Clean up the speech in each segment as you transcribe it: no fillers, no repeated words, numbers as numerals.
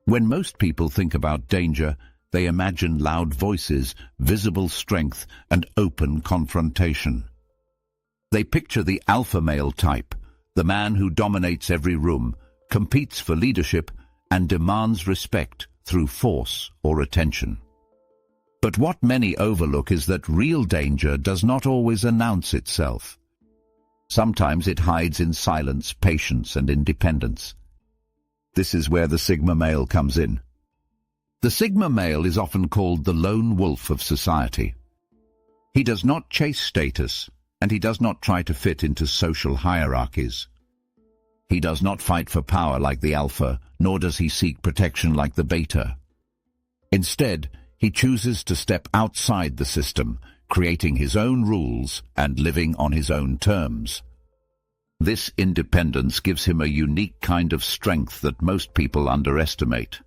When most people think about danger, they imagine loud voices, visible strength, and open confrontation. They picture the alpha male type, the man who dominates every room, competes for leadership, and demands respect through force or attention. But what many overlook is that real danger does not always announce itself. Sometimes it hides in silence, patience, and independence. This is where the Sigma male comes in. The Sigma male is often called the lone wolf of society. He does not chase status, and he does not try to fit into social hierarchies. He does not fight for power like the alpha, nor does he seek protection like the beta. Instead, he chooses to step outside the system, creating his own rules and living on his own terms. This independence gives him a unique kind of strength that most people underestimate.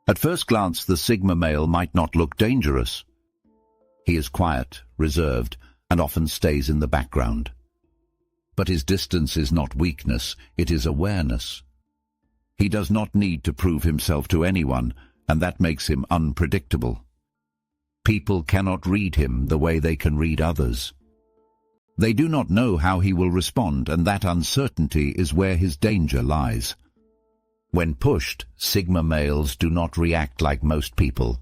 At first glance, the Sigma male might not look dangerous. He is quiet, reserved, and often stays in the background. But his distance is not weakness, it is awareness. He does not need to prove himself to anyone, and that makes him unpredictable. People cannot read him the way they can read others. They do not know how he will respond, and that uncertainty is where his danger lies. When pushed, Sigma males do not react like most people.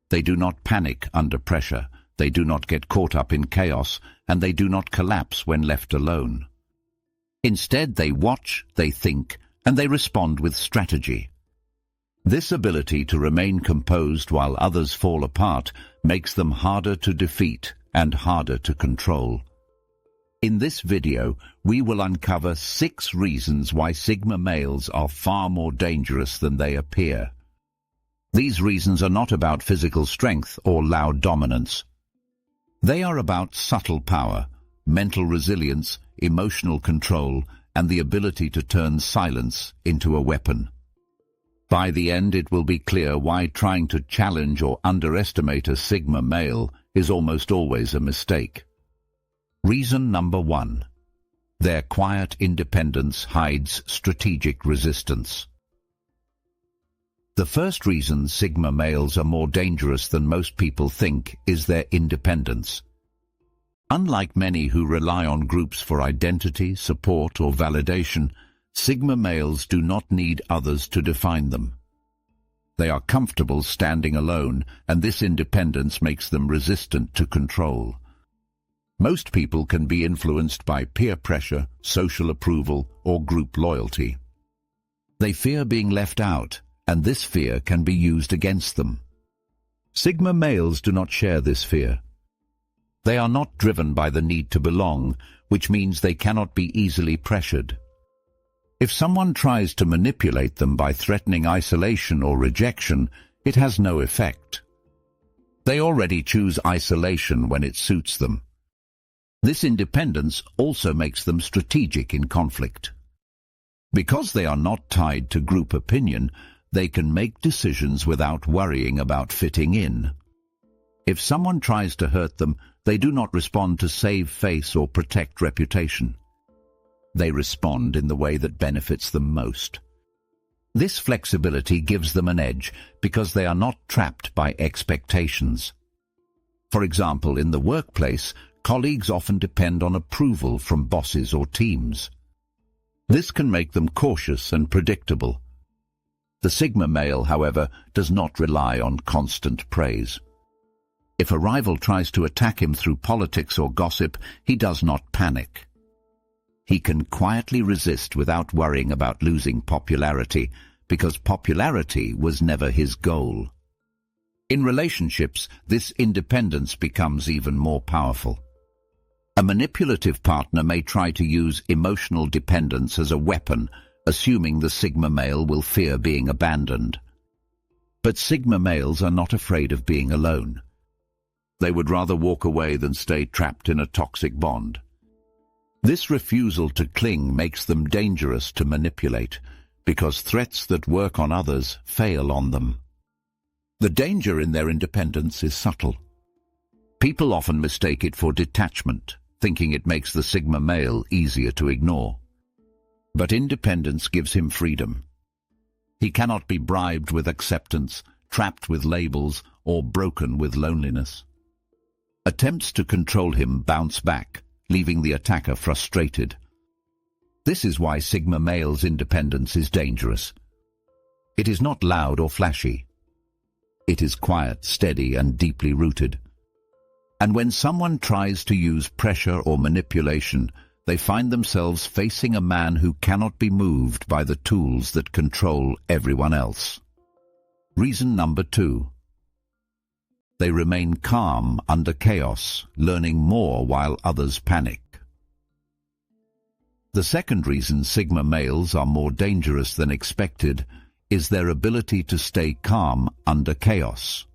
They do not panic under pressure, they do not get caught up in chaos, and they do not collapse when left alone. Instead, they watch, they think, and they respond with strategy. This ability to remain composed while others fall apart makes them harder to defeat and harder to control. In this video, we will uncover 6 reasons why Sigma males are far more dangerous than they appear. These reasons are not about physical strength or loud dominance. They are about subtle power, mental resilience, emotional control, and the ability to turn silence into a weapon. By the end, it will be clear why trying to challenge or underestimate a Sigma male is almost always a mistake. Reason number 1. Their quiet independence hides strategic resistance. The first reason Sigma males are more dangerous than most people think is their independence. Unlike many who rely on groups for identity, support, or validation, Sigma males do not need others to define them. They are comfortable standing alone, and this independence makes them resistant to control. Most people can be influenced by peer pressure, social approval, or group loyalty. They fear being left out, and this fear can be used against them. Sigma males do not share this fear. They are not driven by the need to belong, which means they cannot be easily pressured. If someone tries to manipulate them by threatening isolation or rejection, it has no effect. They already choose isolation when it suits them. This independence also makes them strategic in conflict. Because they are not tied to group opinion, they can make decisions without worrying about fitting in. If someone tries to hurt them, they do not respond to save face or protect reputation. They respond in the way that benefits them most. This flexibility gives them an edge because they are not trapped by expectations. For example, in the workplace, colleagues often depend on approval from bosses or teams. This can make them cautious and predictable. The Sigma male, however, does not rely on constant praise. If a rival tries to attack him through politics or gossip, he does not panic. He can quietly resist without worrying about losing popularity, because popularity was never his goal. In relationships, this independence becomes even more powerful. A manipulative partner may try to use emotional dependence as a weapon, assuming the Sigma male will fear being abandoned. But Sigma males are not afraid of being alone. They would rather walk away than stay trapped in a toxic bond. This refusal to cling makes them dangerous to manipulate, because threats that work on others fail on them. The danger in their independence is subtle. People often mistake it for detachment, thinking it makes the Sigma male easier to ignore. But independence gives him freedom. He cannot be bribed with acceptance, trapped with labels, or broken with loneliness. Attempts to control him bounce back, leaving the attacker frustrated. This is why Sigma male's independence is dangerous. It is not loud or flashy. It is quiet, steady, and deeply rooted. And when someone tries to use pressure or manipulation, they find themselves facing a man who cannot be moved by the tools that control everyone else. Reason number 2. They remain calm under chaos, learning more while others panic. The second reason Sigma males are more dangerous than expected is their ability to stay calm under chaos.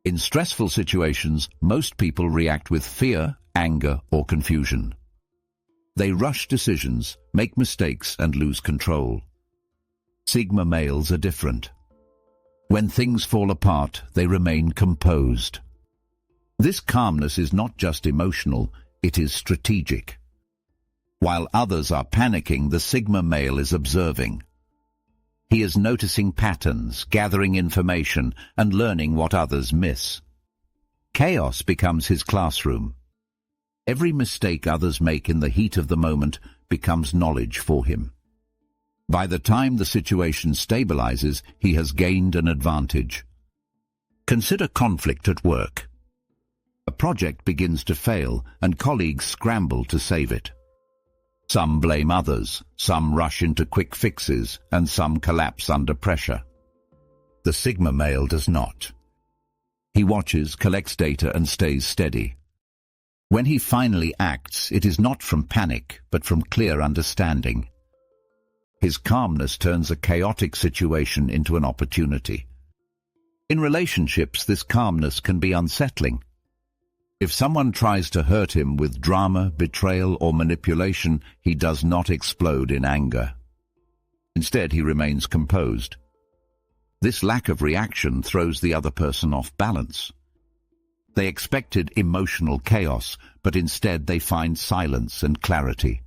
In stressful situations, most people react with fear, anger, or confusion. They rush decisions, make mistakes, and lose control. Sigma males are different. When things fall apart, they remain composed. This calmness is not just emotional, it is strategic. While others are panicking, the Sigma male is observing. He is noticing patterns, gathering information, and learning what others miss. Chaos becomes his classroom. Every mistake others make in the heat of the moment becomes knowledge for him. By the time the situation stabilizes, he has gained an advantage. Consider conflict at work. A project begins to fail, and colleagues scramble to save it. Some blame others, some rush into quick fixes, and some collapse under pressure. The Sigma male does not. He watches, collects data, and stays steady. When he finally acts, it is not from panic, but from clear understanding. His calmness turns a chaotic situation into an opportunity. In relationships, this calmness can be unsettling. If someone tries to hurt him with drama, betrayal, or manipulation, he does not explode in anger. Instead, he remains composed. This lack of reaction throws the other person off balance. They expected emotional chaos, but instead they find silence and clarity.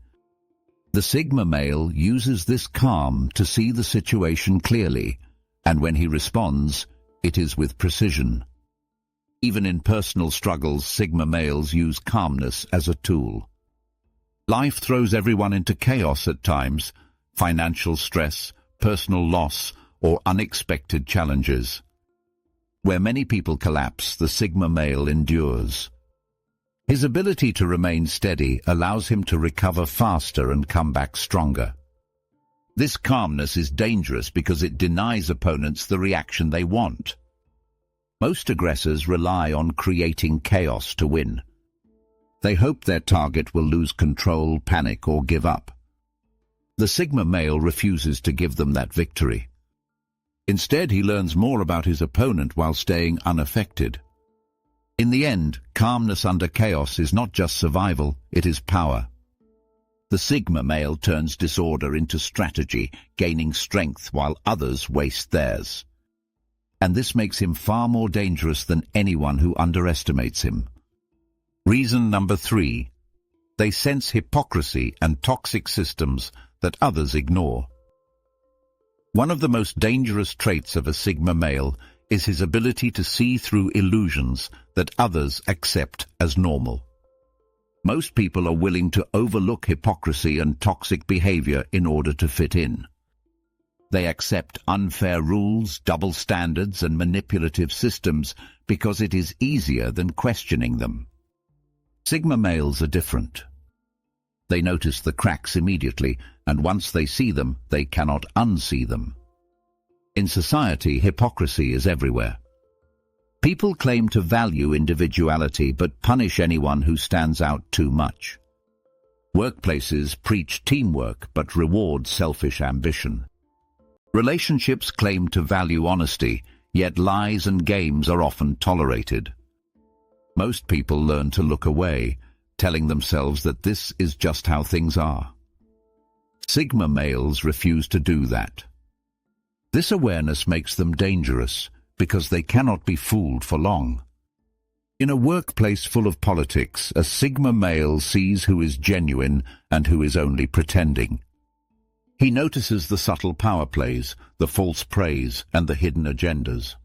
The Sigma male uses this calm to see the situation clearly, and when he responds, it is with precision. Even in personal struggles, Sigma males use calmness as a tool. Life throws everyone into chaos at times, financial stress, personal loss, or unexpected challenges. Where many people collapse, the Sigma male endures. His ability to remain steady allows him to recover faster and come back stronger. This calmness is dangerous because it denies opponents the reaction they want. Most aggressors rely on creating chaos to win. They hope their target will lose control, panic, or give up. The Sigma male refuses to give them that victory. Instead, he learns more about his opponent while staying unaffected. In the end, calmness under chaos is not just survival, it is power. The Sigma male turns disorder into strategy, gaining strength while others waste theirs. And this makes him far more dangerous than anyone who underestimates him. Reason number 3. They sense hypocrisy and toxic systems that others ignore. One of the most dangerous traits of a Sigma male is his ability to see through illusions that others accept as normal. Most people are willing to overlook hypocrisy and toxic behavior in order to fit in. They accept unfair rules, double standards, and manipulative systems because it is easier than questioning them. Sigma males are different. They notice the cracks immediately, and once they see them, they cannot unsee them. In society, hypocrisy is everywhere. People claim to value individuality but punish anyone who stands out too much. Workplaces preach teamwork but reward selfish ambition. Relationships claim to value honesty, yet lies and games are often tolerated. Most people learn to look away, telling themselves that this is just how things are. Sigma males refuse to do that. This awareness makes them dangerous because they cannot be fooled for long. In a workplace full of politics, a Sigma male sees who is genuine and who is only pretending. He notices the subtle power plays, the false praise, and the hidden agendas.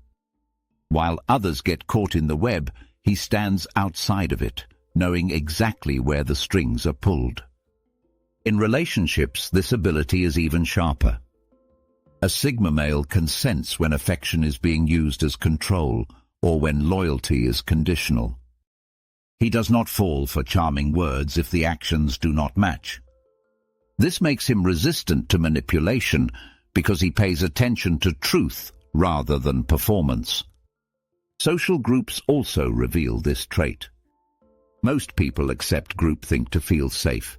While others get caught in the web, he stands outside of it, knowing exactly where the strings are pulled. In relationships, this ability is even sharper. A Sigma male can sense when affection is being used as control or when loyalty is conditional. He does not fall for charming words if the actions do not match. This makes him resistant to manipulation because he pays attention to truth rather than performance. Social groups also reveal this trait. Most people accept groupthink to feel safe.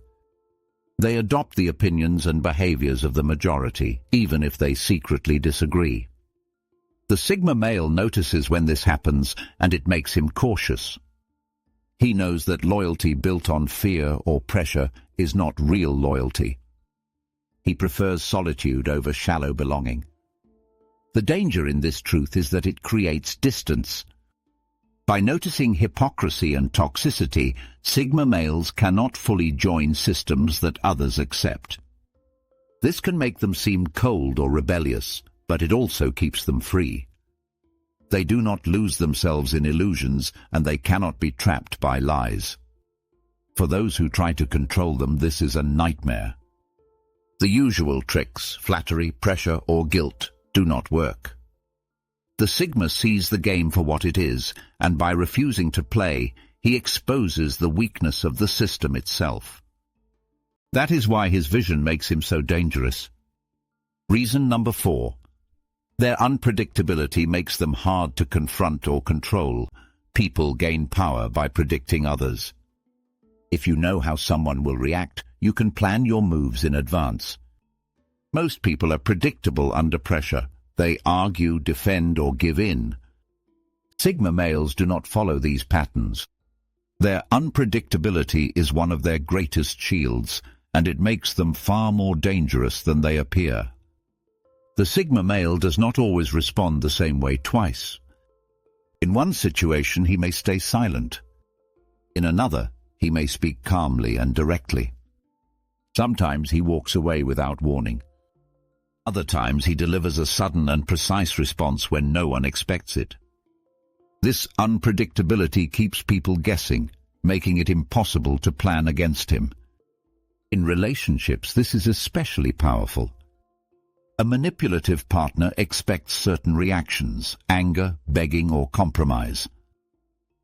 They adopt the opinions and behaviors of the majority, even if they secretly disagree. The Sigma male notices when this happens, and it makes him cautious. He knows that loyalty built on fear or pressure is not real loyalty. He prefers solitude over shallow belonging. The danger in this truth is that it creates distance. By noticing hypocrisy and toxicity, Sigma males cannot fully join systems that others accept. This can make them seem cold or rebellious, but it also keeps them free. They do not lose themselves in illusions, and they cannot be trapped by lies. For those who try to control them, this is a nightmare. The usual tricks, flattery, pressure, or guilt, do not work. The Sigma sees the game for what it is, and by refusing to play, he exposes the weakness of the system itself. That is why his vision makes him so dangerous. Reason number 4. Their unpredictability makes them hard to confront or control. People gain power by predicting others. If you know how someone will react, you can plan your moves in advance. Most people are predictable under pressure. They argue, defend, or give in. Sigma males do not follow these patterns. Their unpredictability is one of their greatest shields, and it makes them far more dangerous than they appear. The Sigma male does not always respond the same way twice. In one situation, he may stay silent. In another, he may speak calmly and directly. Sometimes he walks away without warning. Other times he delivers a sudden and precise response when no one expects it. This unpredictability keeps people guessing, making it impossible to plan against him. In relationships, this is especially powerful. A manipulative partner expects certain reactions, anger, begging, or compromise.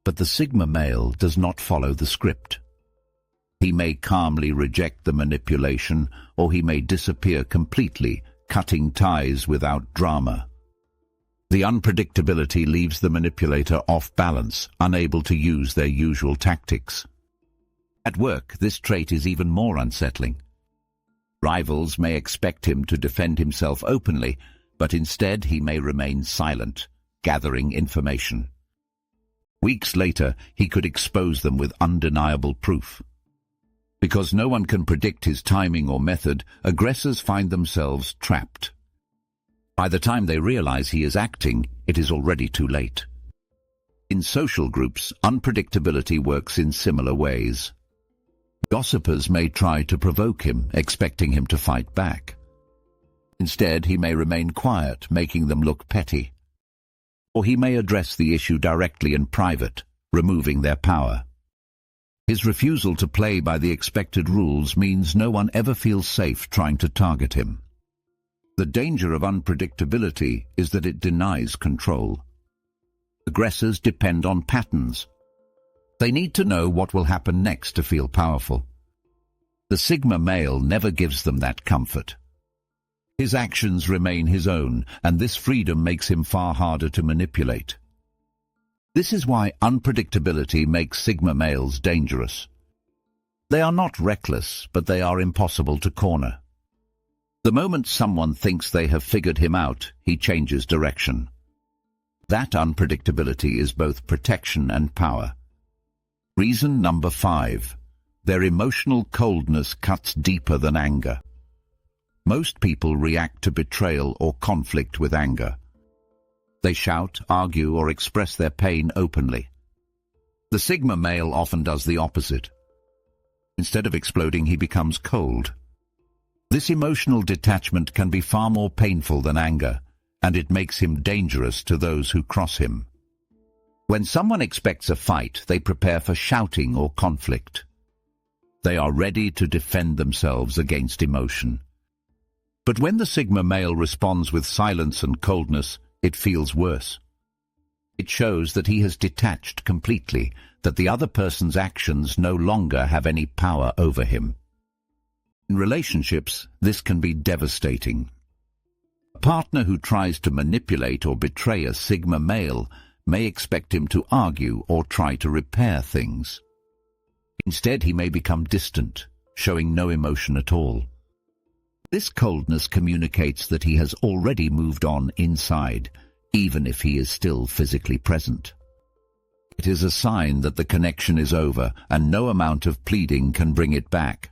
But the Sigma male does not follow the script. He may calmly reject the manipulation, or he may disappear completely, cutting ties without drama. The unpredictability leaves the manipulator off balance, unable to use their usual tactics. At work, this trait is even more unsettling. Rivals may expect him to defend himself openly, but instead he may remain silent, gathering information. Weeks later, he could expose them with undeniable proof. Because no one can predict his timing or method, aggressors find themselves trapped. By the time they realize he is acting, it is already too late. In social groups, unpredictability works in similar ways. Gossipers may try to provoke him, expecting him to fight back. Instead, he may remain quiet, making them look petty. Or he may address the issue directly in private, removing their power. His refusal to play by the expected rules means no one ever feels safe trying to target him. The danger of unpredictability is that it denies control. Aggressors depend on patterns. They need to know what will happen next to feel powerful. The Sigma male never gives them that comfort. His actions remain his own, and this freedom makes him far harder to manipulate. This is why unpredictability makes Sigma males dangerous. They are not reckless, but they are impossible to corner. The moment someone thinks they have figured him out, he changes direction. That unpredictability is both protection and power. Reason number 5. Their emotional coldness cuts deeper than anger. Most people react to betrayal or conflict with anger. They shout, argue, or express their pain openly. The Sigma male often does the opposite. Instead of exploding, he becomes cold. This emotional detachment can be far more painful than anger, and it makes him dangerous to those who cross him. When someone expects a fight, they prepare for shouting or conflict. They are ready to defend themselves against emotion. But when the Sigma male responds with silence and coldness, it feels worse. It shows that he has detached completely, that the other person's actions no longer have any power over him. In relationships, this can be devastating. A partner who tries to manipulate or betray a Sigma male may expect him to argue or try to repair things. Instead, he may become distant, showing no emotion at all. This coldness communicates that he has already moved on inside, even if he is still physically present. It is a sign that the connection is over, and no amount of pleading can bring it back.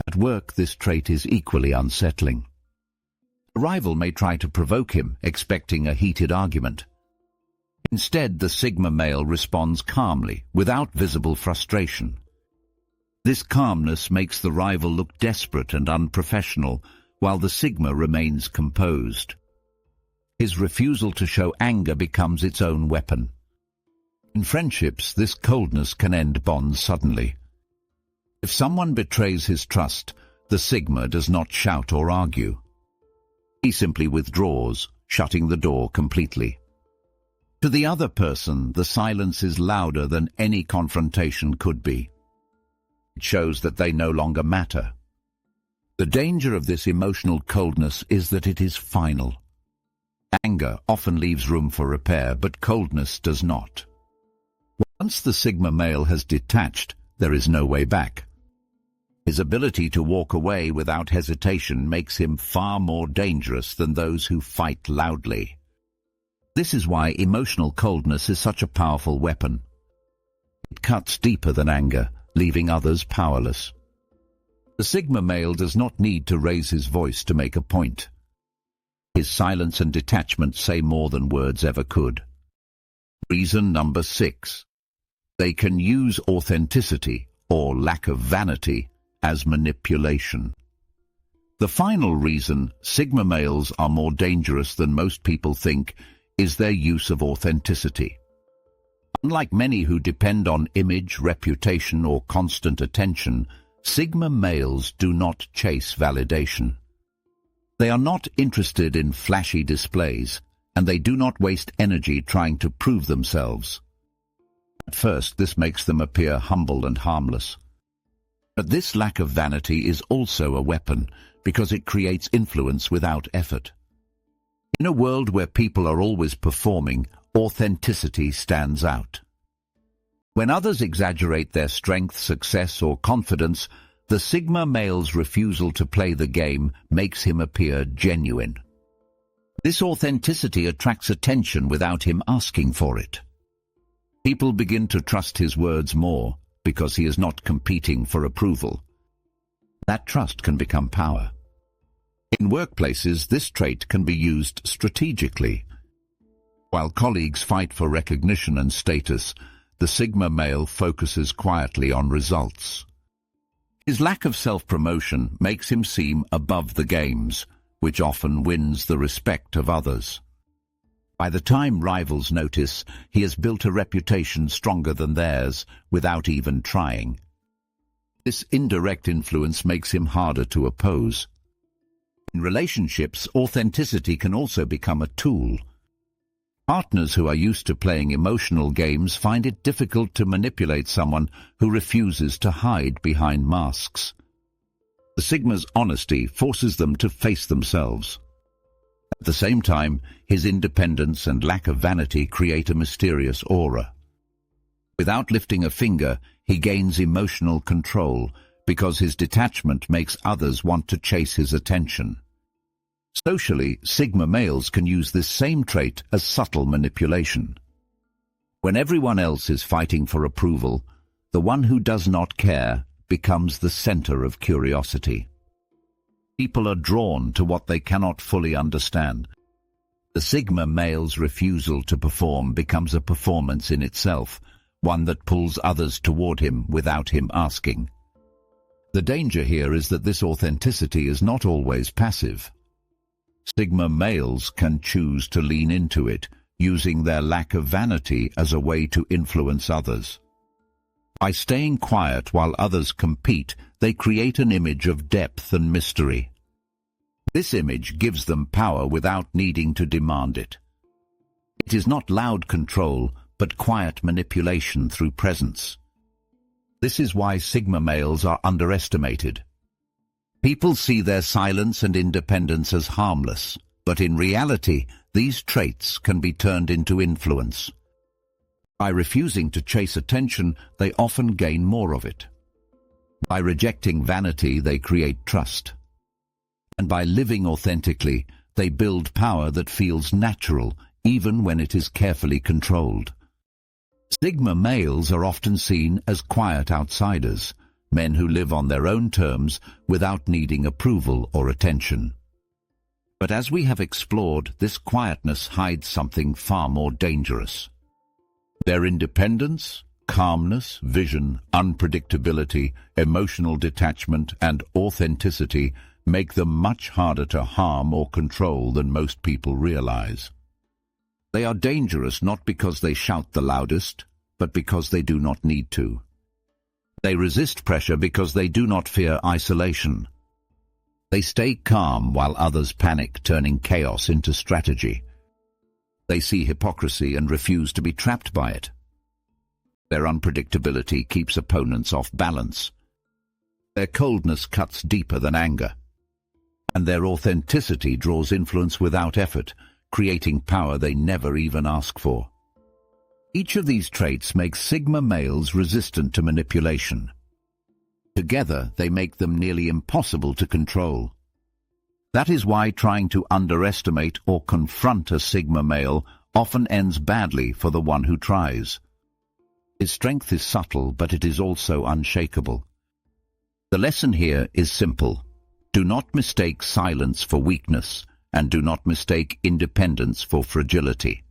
At work, this trait is equally unsettling. A rival may try to provoke him, expecting a heated argument. Instead, the Sigma male responds calmly, without visible frustration. This calmness makes the rival look desperate and unprofessional, while the Sigma remains composed. His refusal to show anger becomes its own weapon. In friendships, this coldness can end bonds suddenly. If someone betrays his trust, the Sigma does not shout or argue. He simply withdraws, shutting the door completely. To the other person, the silence is louder than any confrontation could be. It shows that they no longer matter. The danger of this emotional coldness is that it is final. Anger often leaves room for repair, but coldness does not. Once the Sigma male has detached, there is no way back. His ability to walk away without hesitation makes him far more dangerous than those who fight loudly. This is why emotional coldness is such a powerful weapon. It cuts deeper than anger, leaving others powerless. The Sigma male does not need to raise his voice to make a point. His silence and detachment say more than words ever could. Reason number 6. They can use authenticity, or lack of vanity, as manipulation. The final reason Sigma males are more dangerous than most people think is their use of authenticity. Unlike many who depend on image, reputation, or constant attention, Sigma males do not chase validation. They are not interested in flashy displays, and they do not waste energy trying to prove themselves. At first, this makes them appear humble and harmless. But this lack of vanity is also a weapon, because it creates influence without effort. In a world where people are always performing, authenticity stands out. When others exaggerate their strength, success, or confidence, the Sigma male's refusal to play the game makes him appear genuine. This authenticity attracts attention without him asking for it. People begin to trust his words more because he is not competing for approval. That trust can become power. In workplaces, this trait can be used strategically. While colleagues fight for recognition and status, the Sigma male focuses quietly on results. His lack of self-promotion makes him seem above the games, which often wins the respect of others. By the time rivals notice, he has built a reputation stronger than theirs without even trying. This indirect influence makes him harder to oppose. In relationships, authenticity can also become a tool. Partners who are used to playing emotional games find it difficult to manipulate someone who refuses to hide behind masks. The Sigma's honesty forces them to face themselves. At the same time, his independence and lack of vanity create a mysterious aura. Without lifting a finger, he gains emotional control because his detachment makes others want to chase his attention. Socially, Sigma males can use this same trait as subtle manipulation. When everyone else is fighting for approval, the one who does not care becomes the center of curiosity. People are drawn to what they cannot fully understand. The Sigma male's refusal to perform becomes a performance in itself, one that pulls others toward him without him asking. The danger here is that this authenticity is not always passive. Sigma males can choose to lean into it, using their lack of vanity as a way to influence others. By staying quiet while others compete, they create an image of depth and mystery. This image gives them power without needing to demand it. It is not loud control, but quiet manipulation through presence. This is why Sigma males are underestimated. People see their silence and independence as harmless, but in reality, these traits can be turned into influence. By refusing to chase attention, they often gain more of it. By rejecting vanity, they create trust. And by living authentically, they build power that feels natural, even when it is carefully controlled. Sigma males are often seen as quiet outsiders, men who live on their own terms without needing approval or attention. But as we have explored, this quietness hides something far more dangerous. Their independence, calmness, vision, unpredictability, emotional detachment, and authenticity make them much harder to harm or control than most people realize. They are dangerous not because they shout the loudest, but because they do not need to. They resist pressure because they do not fear isolation. They stay calm while others panic, turning chaos into strategy. They see hypocrisy and refuse to be trapped by it. Their unpredictability keeps opponents off balance. Their coldness cuts deeper than anger. And their authenticity draws influence without effort, creating power they never even ask for. Each of these traits makes Sigma males resistant to manipulation. Together, they make them nearly impossible to control. That is why trying to underestimate or confront a Sigma male often ends badly for the one who tries. His strength is subtle, but it is also unshakable. The lesson here is simple. Do not mistake silence for weakness, and do not mistake independence for fragility.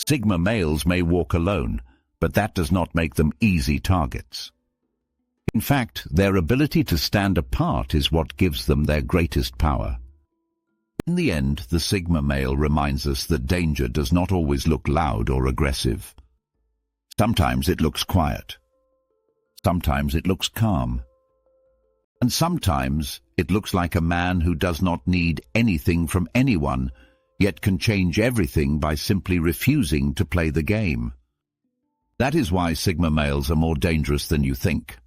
Sigma males may walk alone, but that does not make them easy targets. In fact, their ability to stand apart is what gives them their greatest power. In the end, the Sigma male reminds us that danger does not always look loud or aggressive. Sometimes it looks quiet. Sometimes it looks calm. And sometimes it looks like a man who does not need anything from anyone, yet can change everything by simply refusing to play the game. That is why Sigma males are more dangerous than you think.